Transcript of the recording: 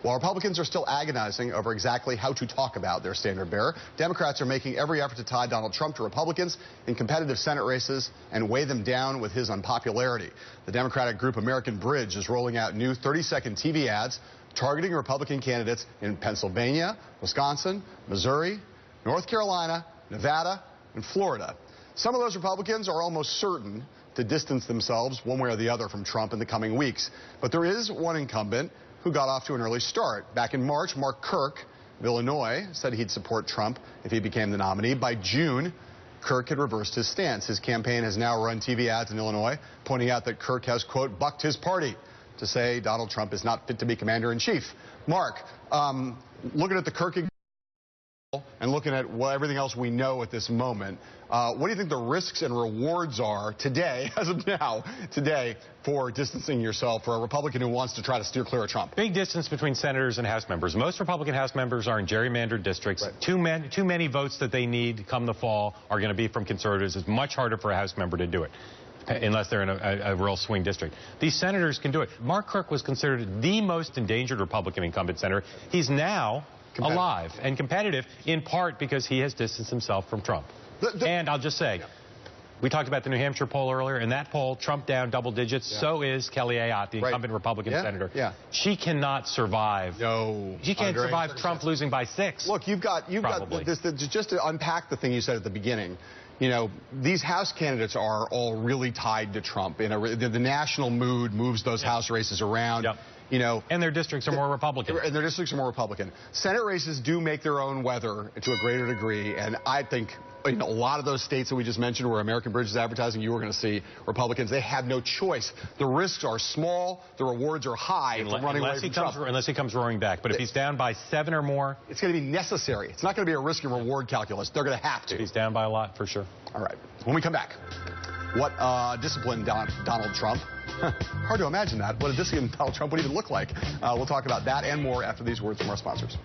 While Republicans are still agonizing over exactly how to talk about their standard bearer, Democrats are making every effort to tie Donald Trump to Republicans in competitive Senate races and weigh them down with his unpopularity. The Democratic group American Bridge is rolling out new 30-second TV ads targeting Republican candidates in Pennsylvania, Wisconsin, Missouri, North Carolina, Nevada, and Florida. Some of those Republicans are almost certain to distance themselves one way or the other from Trump in the coming weeks. But there is one incumbent who got off to an early start. Back in March, Mark Kirk of Illinois said he'd support Trump if he became the nominee. By June, Kirk had reversed his stance. His campaign has now run TV ads in Illinois, pointing out that Kirk has, quote, bucked his party to say Donald Trump is not fit to be commander-in-chief. Mark, looking at the Kirk and looking at everything else we know at this moment, what do you think the risks and rewards are today, as of now, for distancing yourself for a Republican who wants to try to steer clear of Trump? Big distance between senators and House members. Most Republican House members are in gerrymandered districts. Right. Too many votes that they need come the fall are going to be from conservatives. It's much harder for a House member to do it, unless they're in a real swing district. These senators can do it. Mark Kirk was considered the most endangered Republican incumbent senator. He's now alive and competitive, in part because he has distanced himself from Trump. And I'll just say, we talked about the New Hampshire poll earlier. In that poll, Trump down double digits. Yeah. So is Kelly Ayotte, the incumbent Republican senator. Yeah. She cannot survive. No. She can't survive Trump losing by 6. Look, you've got this, just to unpack the thing you said at the beginning. You know, these House candidates are all really tied to Trump. The national mood moves those House races around. Yep. You know, and their districts are more Republican. And their districts are more Republican. Senate races do make their own weather to a greater degree, and I think a lot of those states that we just mentioned where American Bridge is advertising, you were going to see Republicans. They have no choice. The risks are small. The rewards are high for running away from Trump. Unless he comes roaring back. But if he's down by 7 or more, it's going to be necessary. It's not going to be a risk and reward calculus. They're going to have to. If he's down by a lot, for sure. All right. When we come back, what disciplined Donald Trump? Hard to imagine that. What a disciplined Donald Trump would even look like. We'll talk about that and more after these words from our sponsors.